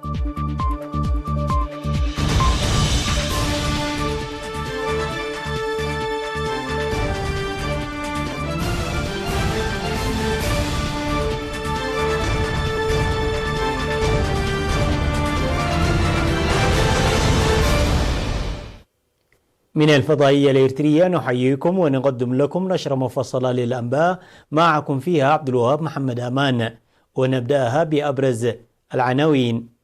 من الفضائية الإريترية نحييكم ونقدم لكم نشرة مفصلة للأنباء معكم فيها عبد الوهاب محمد أمان، ونبدأها بأبرز العناوين.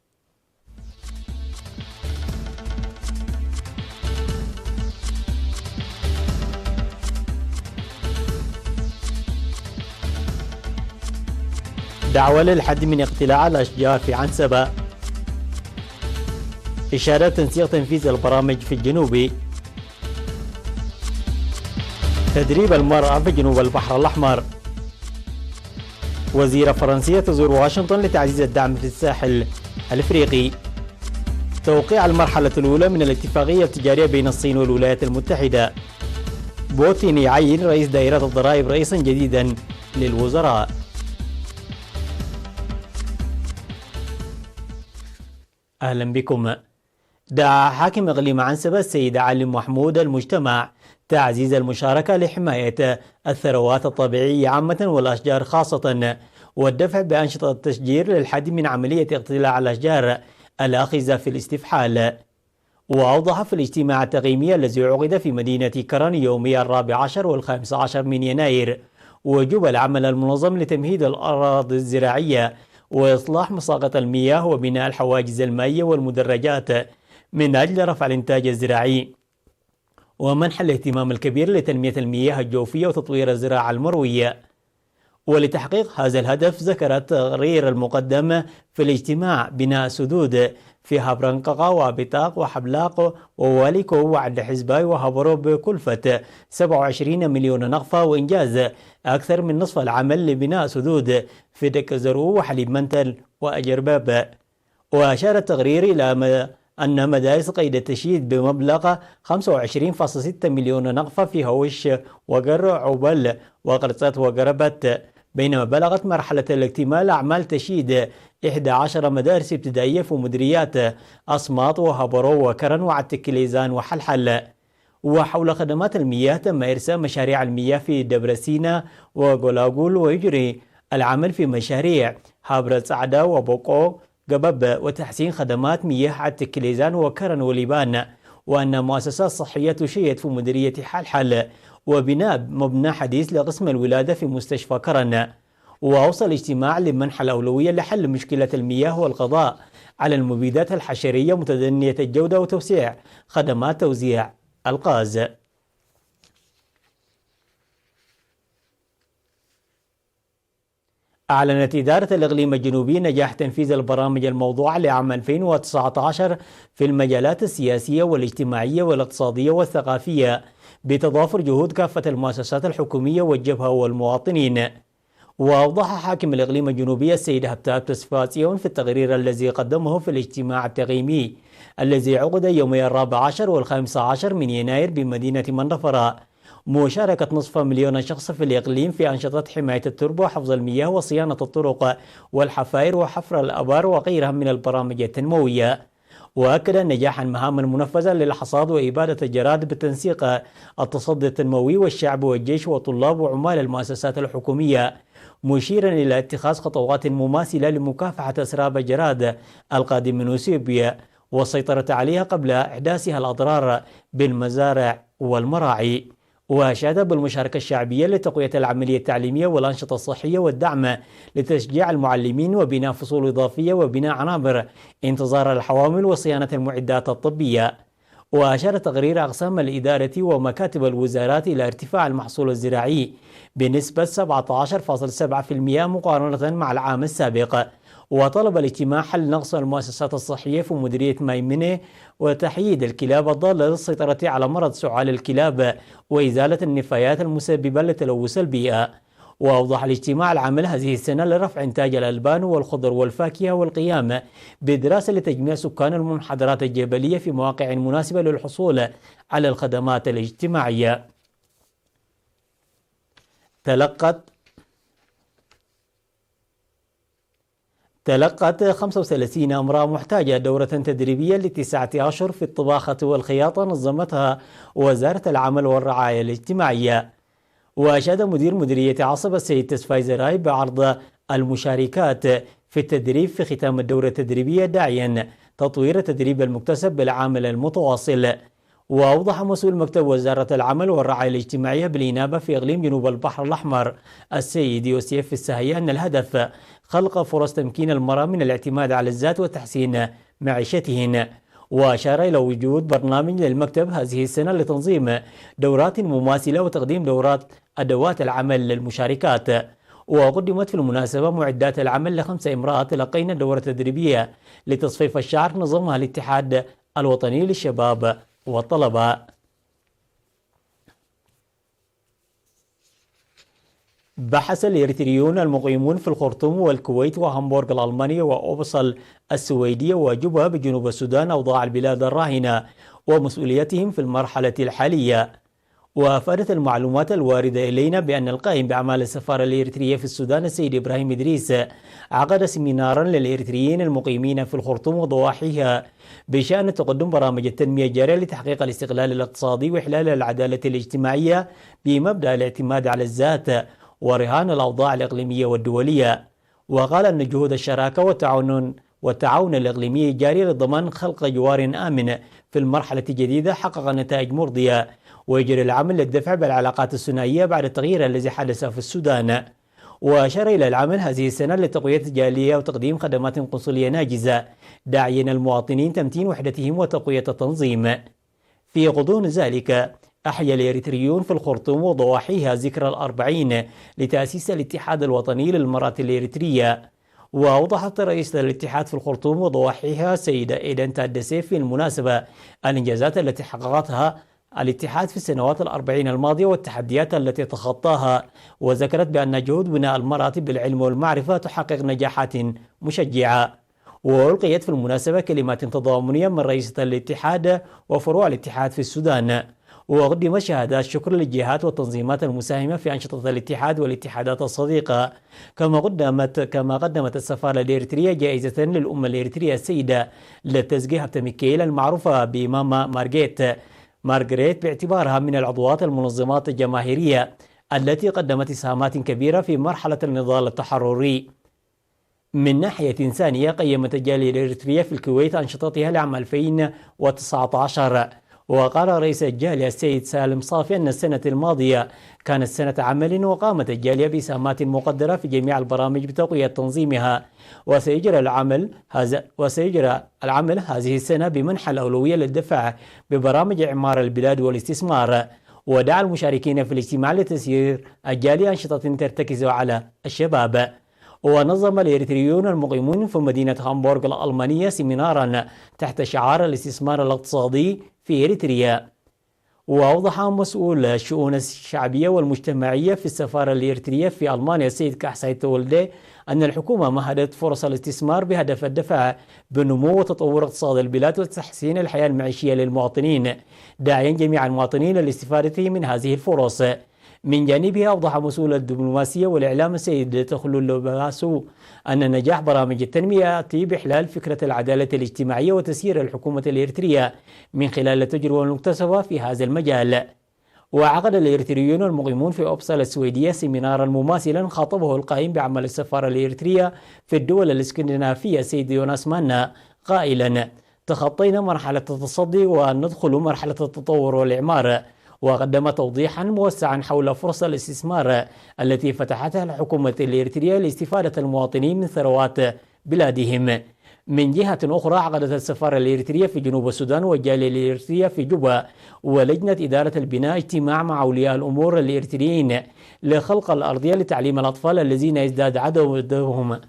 دعوة للحد من اقتلاع الأشجار في عنسبة. إشارة تنسيق تنفيذ البرامج في الجنوب. تدريب المرأة في جنوب البحر الأحمر. وزيرة فرنسية تزور واشنطن لتعزيز الدعم في الساحل الأفريقي. توقيع المرحلة الأولى من الاتفاقية التجارية بين الصين والولايات المتحدة. بوتين يعين رئيس دائرة الضرائب رئيسا جديدا للوزراء. أهلا بكم. دعا حاكم إقليم عنسبة السيد علي محمود المجتمع تعزيز المشاركة لحماية الثروات الطبيعية عامة والأشجار خاصة، والدفع بأنشطة التشجير للحد من عملية اقتلاع الأشجار الآخذة في الاستفحال. وأوضح في الاجتماع التقييمي الذي عقد في مدينة كرن يومي 14 و15 من يناير وجوب العمل المنظم لتمهيد الأراضي الزراعية وإصلاح مساقط المياه وبناء الحواجز المائية والمدرجات من أجل رفع الإنتاج الزراعي، ومنح الاهتمام الكبير لتنمية المياه الجوفية وتطوير الزراعة المروية. ولتحقيق هذا الهدف ذكر التقرير المقدم في الاجتماع بناء سدود في هبرنققة وبطاق وحبلاق وواليكو وعد حزباي وهبرو بكلفة 27 مليون نقفة، وإنجاز أكثر من نصف العمل لبناء سدود في دك زرو وحليب منتل وأجرباب. وأشار التقرير إلى أن مدارس قيد التشييد بمبلغ 25.6 مليون نقفة في هوش وقر عبل وقرصات وقربت، بينما بلغت مرحلة الاكتمال أعمال تشييد 11 مدارس ابتدائية في مديريات أصماط وهبرو وكرن وعتكليزان وحلحل. وحول خدمات المياه تم إرساء مشاريع المياه في دبر سينا وغولاغول، ويجري العمل في مشاريع هابرة سعدة وبوكو قبب وتحسين خدمات مياه عتكليزان وكرن وليبان، وأن مؤسسات صحية تشيد في مديرية حلحل وبناء مبنى حديث لقسم الولادة في مستشفى كرن. وأوصى الاجتماع لمنح الأولوية لحل مشكلة المياه والقضاء على المبيدات الحشرية متدنية الجودة وتوسيع خدمات توزيع الغاز. أعلنت إدارة الإقليم الجنوبي نجاح تنفيذ البرامج الموضوعة لعام 2019 في المجالات السياسية والاجتماعية والاقتصادية والثقافية بتضافر جهود كافة المؤسسات الحكومية والجبهة والمواطنين. وأوضح حاكم الإقليم الجنوبي السيد هبتاب تسفاسيون في التقرير الذي قدمه في الاجتماع التقييمي الذي عقد يومي 14 و15 من يناير بمدينة منفرة مشاركة نصف مليون شخص في الإقليم في أنشطة حماية التربة وحفظ المياه وصيانة الطرق والحفائر وحفر الآبار وغيرها من البرامج التنموية. وأكد نجاح المهام المنفذة للحصاد وإبادة الجراد بالتنسيق التصدي التنموي والشعب والجيش وطلاب وعمال المؤسسات الحكومية، مشيرا إلى اتخاذ خطوات مماثلة لمكافحة أسراب الجراد القادم من إثيوبيا والسيطرة عليها قبل إحداثها الأضرار بالمزارع والمراعي. وأشاد بالمشاركة الشعبية لتقوية العملية التعليمية والأنشطة الصحية والدعم لتشجيع المعلمين وبناء فصول إضافية وبناء عنابر انتظار الحوامل وصيانة المعدات الطبية. وأشار تقرير أقسام الإدارة ومكاتب الوزارات إلى ارتفاع المحصول الزراعي بنسبة 17.7% مقارنة مع العام السابق. وطلب الاجتماع حل نقص المؤسسات الصحية في مديرية ميمنة وتحييد الكلاب الضالة للسيطرة على مرض سعال الكلاب وإزالة النفايات المسببة لتلوث البيئة. وأوضح الاجتماع العمل هذه السنة لرفع إنتاج الألبان والخضر والفاكهة والقيام بدراسة لتجميع سكان المنحدرات الجبلية في مواقع مناسبة للحصول على الخدمات الاجتماعية. تلقت 35 امرأة محتاجة دورة تدريبية ل9 أشهر في الطباخة والخياطة نظمتها وزارة العمل والرعاية الاجتماعية. وأشاد مدير مديرية عصبة السيد تسفاي زراي بعرض المشاركات في التدريب في ختام الدورة التدريبية، داعيا تطوير تدريب المكتسب بالعامل المتواصل. وأوضح مسؤول مكتب وزارة العمل والرعاية الاجتماعية بالإنابة في إقليم جنوب البحر الأحمر السيد يوسف السهية أن الهدف خلق فرص تمكين المرأة من الاعتماد على الذات وتحسين معيشتهن. وأشار إلى وجود برنامج للمكتب هذه السنة لتنظيم دورات مماثلة وتقديم دورات أدوات العمل للمشاركات. وقدمت في المناسبة معدات العمل ل5 امرأات تلقين دورة تدريبية لتصفيف الشعر نظمها الاتحاد الوطني للشباب والطلبة. بحث الإريتريون المقيمون في الخرطوم والكويت وهامبورغ الألمانية وأوبصل السويدية وجوبا بجنوب السودان أوضاع البلاد الراهنة ومسؤوليتهم في المرحلة الحالية. وأفادت المعلومات الواردة إلينا بأن القائم بأعمال السفارة الإريترية في السودان السيد إبراهيم إدريس عقد سيمينارا للإريتريين المقيمين في الخرطوم وضواحيها بشأن تقدم برامج التنمية الجارية لتحقيق الاستقلال الاقتصادي وإحلال العدالة الاجتماعية بمبدأ الاعتماد على الذات ورهان الأوضاع الإقليمية والدولية. وقال أن جهود الشراكة والتعاون الإقليمي جاري لضمان خلق جوار آمن في المرحلة الجديدة حقق نتائج مرضية، ويجري العمل للدفع بالعلاقات الثنائية بعد التغيير الذي حدث في السودان. وأشار إلى العمل هذه السنة لتقوية الجالية وتقديم خدمات قنصلية ناجزة، داعيا المواطنين تمتين وحدتهم وتقوية التنظيم. في غضون ذلك أحيا الإريتريون في الخرطوم وضواحيها ذكرى 40 لتأسيس الاتحاد الوطني للمرأة الإريترية. وأوضحت رئيسة الاتحاد في الخرطوم وضواحيها سيدة إيدن تادسي في المناسبة الإنجازات التي حققتها الاتحاد في السنوات 40 الماضية والتحديات التي تخطاها، وذكرت بأن جهود بناء المرأة بالعلم والمعرفة تحقق نجاحات مشجعة. وألقيت في المناسبة كلمات تضامنية من رئيسة الاتحاد وفروع الاتحاد في السودان. وقدم شهادات شكر للجهات والتنظيمات المساهمة في أنشطة الاتحاد والاتحادات الصديقة. كما قدمت السفارة الإريترية جائزة للأمة الإريترية السيدة للتزكية هبتميكيل المعروفة بماما مارغريت باعتبارها من العضوات المنظمات الجماهيرية التي قدمت إسهامات كبيرة في مرحلة النضال التحرري. من ناحية ثانية قيمت الجالية الإريترية في الكويت أنشطتها لعام 2019. وقال رئيس الجالية السيد سالم صافي أن السنة الماضية كانت سنة عمل، وقامت الجالية بإسهامات مقدرة في جميع البرامج بتقوية تنظيمها. وسيجرى العمل هذه السنة بمنح الأولوية للدفع ببرامج إعمار البلاد والاستثمار. ودعا المشاركين في الاجتماع لتسيير الجالية أنشطة ترتكز على الشباب. ونظم الإريتريون المقيمون في مدينة هامبورغ الألمانية سيمينارا تحت شعار الاستثمار الاقتصادي في إريتريا. وأوضح مسؤول الشؤون الشعبية والمجتمعية في السفارة الإريترية في ألمانيا السيد كحساي تولدي أن الحكومة مهدت فرص الاستثمار بهدف الدفع بنمو وتطور اقتصاد البلاد وتحسين الحياة المعيشية للمواطنين، داعيا جميع المواطنين للاستفادة من هذه الفرص. من جانبها أوضح مسؤول الدبلوماسية والإعلام السيد تخلل باسو أن نجاح برامج التنمية يأتي بإحلال فكرة العدالة الاجتماعية وتسيير الحكومة الإريترية من خلال التجربة المكتسبة في هذا المجال. وعقد الإريتريون المقيمون في أوبصل السويدية سيمينارا مماثلا خاطبه القائم بعمل السفارة الإريترية في الدول الإسكندنافية سيد يوناس مانا قائلا: تخطينا مرحلة التصدي وندخل مرحلة التطور والإعمار. وقدم توضيحا موسعا حول فرص الاستثمار التي فتحتها الحكومة الإريترية لاستفادة المواطنين من ثروات بلادهم. من جهة أخرى عقدت السفارة الإريترية في جنوب السودان والجالية الإريترية في جوبا ولجنة إدارة البناء اجتماع مع أولياء الأمور الإريتريين لخلق الأرضية لتعليم الأطفال الذين يزداد عددهم.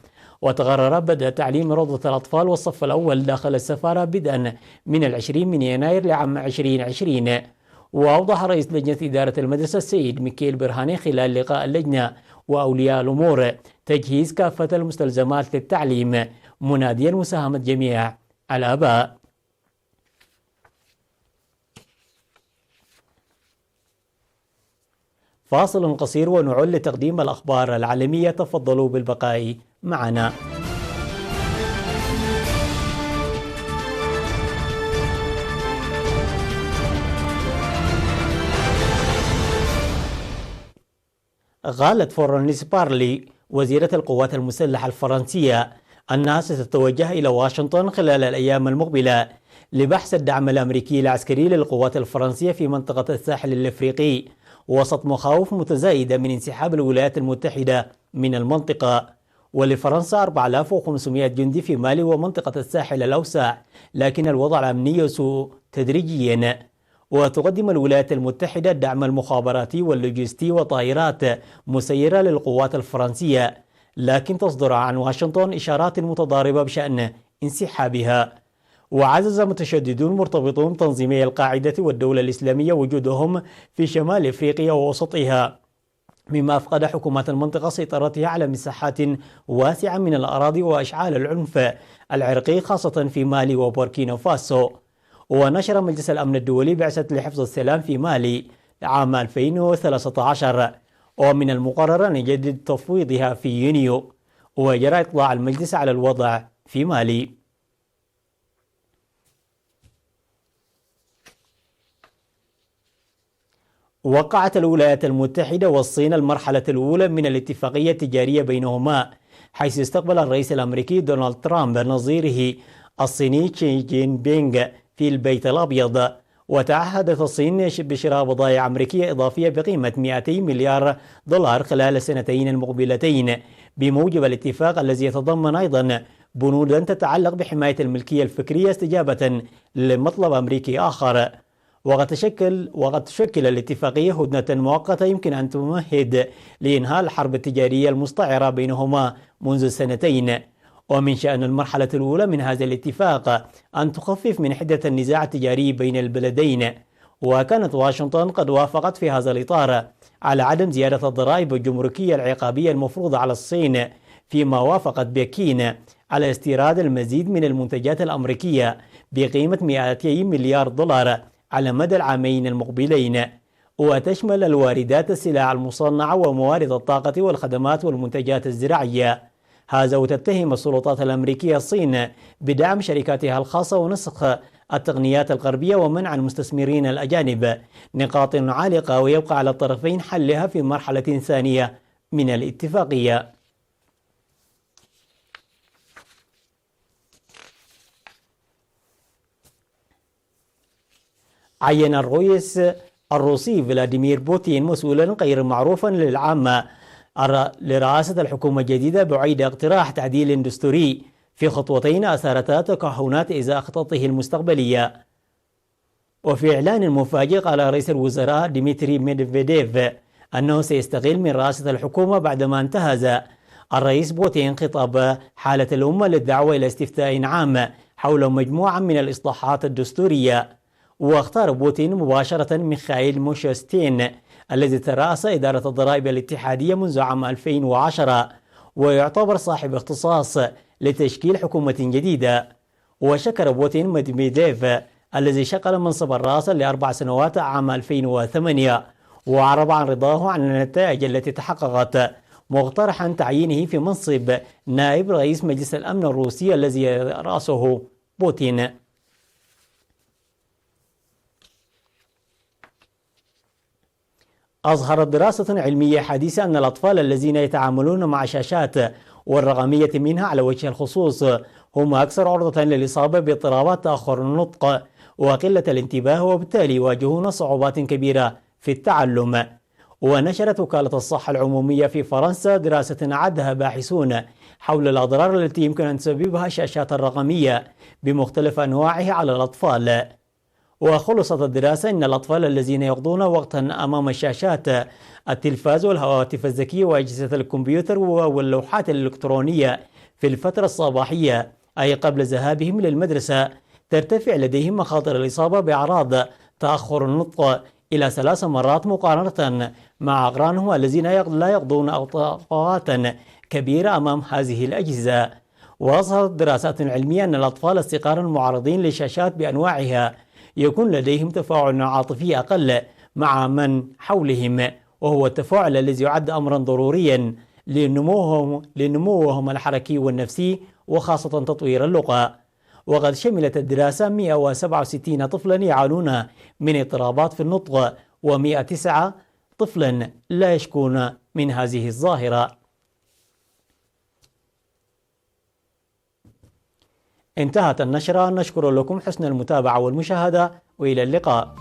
وتقرر بدء تعليم روضة الأطفال والصف الأول داخل السفارة بدءا من 20 يناير لعام 2020. وأوضح رئيس لجنة إدارة المدرسة السيد ميكيل برهاني خلال لقاء اللجنة وأولياء الأمور تجهيز كافة المستلزمات للتعليم، مناديا مساهمة جميع الآباء. فاصل قصير ونعود لتقديم الأخبار العالمية، تفضلوا بالبقاء معنا. قالت فلورانس بارلي وزيرة القوات المسلحة الفرنسية أنها ستتوجه إلى واشنطن خلال الأيام المقبلة لبحث الدعم الأمريكي العسكري للقوات الفرنسية في منطقة الساحل الأفريقي وسط مخاوف متزايدة من انسحاب الولايات المتحدة من المنطقة. ولفرنسا 4500 جندي في مالي ومنطقة الساحل الأوسع، لكن الوضع الأمني يسوء تدريجيا. وتقدم الولايات المتحدة الدعم المخابراتي واللوجستي وطائرات مسيرة للقوات الفرنسية، لكن تصدر عن واشنطن إشارات متضاربة بشأن انسحابها. وعزز متشددون مرتبطون تنظيمي القاعدة والدولة الإسلامية وجودهم في شمال أفريقيا ووسطها، مما أفقد حكومات المنطقة سيطرتها على مساحات واسعة من الأراضي وأشعال العنف العرقي خاصة في مالي وبوركينا فاسو. ونشر مجلس الأمن الدولي بعثة لحفظ السلام في مالي عام 2013، ومن المقرر أن يجدد تفويضها في يونيو. وجرى إطلاع المجلس على الوضع في مالي. وقعت الولايات المتحدة والصين المرحلة الأولى من الاتفاقية التجارية بينهما، حيث استقبل الرئيس الأمريكي دونالد ترامب نظيره الصيني شي جين بينغ في البيت الأبيض. وتعهدت الصين بشراء بضائع أمريكية إضافية بقيمة 200 مليار دولار خلال السنتين المقبلتين، بموجب الاتفاق الذي يتضمن أيضا بنودا تتعلق بحماية الملكية الفكرية استجابة لمطلب أمريكي آخر. وقد تشكل الاتفاقية هدنة مؤقتة يمكن أن تمهد لإنهاء الحرب التجارية المستعرة بينهما منذ سنتين. ومن شأن المرحلة الأولى من هذا الاتفاق أن تخفف من حدة النزاع التجاري بين البلدين. وكانت واشنطن قد وافقت في هذا الإطار على عدم زيادة الضرائب الجمركية العقابية المفروضة على الصين، فيما وافقت بكين على استيراد المزيد من المنتجات الأمريكية بقيمة 200 مليار دولار على مدى العامين المقبلين. وتشمل الواردات السلع المصنعة وموارد الطاقة والخدمات والمنتجات الزراعية. هذا وتتهم السلطات الأمريكية الصين بدعم شركاتها الخاصة ونسخ التقنيات الغربية ومنع المستثمرين الأجانب، نقاط عالقة ويبقى على الطرفين حلها في مرحلة ثانية من الاتفاقية. عين الرئيس الروسي فلاديمير بوتين مسؤولا غير معروفا للعامة لرئاسة الحكومة الجديدة بعيد اقتراح تعديل دستوري في خطوتين أثارتا تكهنات إزاء خططه المستقبلية. وفي إعلان مفاجئ قال رئيس الوزراء ديمتري ميدفيديف أنه سيستقيل من رئاسة الحكومة بعدما انتهز الرئيس بوتين خطاب حالة الأمة للدعوة إلى استفتاء عام حول مجموعة من الإصلاحات الدستورية. واختار بوتين مباشرة ميخائيل موشستين الذي ترأس إدارة الضرائب الاتحادية منذ عام 2010، ويعتبر صاحب اختصاص لتشكيل حكومة جديدة. وشكر بوتين ميدفيديف الذي شغل منصب الرئاسة ل4 سنوات عام 2008، وأعرب عن رضاه عن النتائج التي تحققت، مقترحا تعيينه في منصب نائب رئيس مجلس الأمن الروسي الذي يرأسه بوتين. أظهرت دراسة علمية حديثة أن الأطفال الذين يتعاملون مع شاشات والرقمية منها على وجه الخصوص هم أكثر عرضة للإصابة باضطرابات تأخر النطق وقلة الانتباه، وبالتالي يواجهون صعوبات كبيرة في التعلم. ونشرت وكالة الصحة العمومية في فرنسا دراسة أعدها باحثون حول الأضرار التي يمكن أن تسببها الشاشات الرقمية بمختلف أنواعها على الأطفال. وخلصت الدراسة أن الأطفال الذين يقضون وقتا أمام الشاشات التلفاز والهواتف الذكية وأجهزة الكمبيوتر واللوحات الإلكترونية في الفترة الصباحية أي قبل ذهابهم للمدرسة ترتفع لديهم مخاطر الإصابة بأعراض تأخر النطق إلى 3 مرات مقارنة مع أقرانهم الذين لا يقضون أوقات كبيرة أمام هذه الأجهزة. وأظهرت دراسات علمية أن الأطفال الصغار المعرضين للشاشات بأنواعها يكون لديهم تفاعل عاطفي أقل مع من حولهم، وهو التفاعل الذي يعد أمرا ضروريا لنموهم الحركي والنفسي وخاصة تطوير اللغة. وقد شملت الدراسة 167 طفلا يعانون من اضطرابات في النطق و109 طفلا لا يشكون من هذه الظاهرة. انتهت النشرة، نشكر لكم حسن المتابعة والمشاهدة، وإلى اللقاء.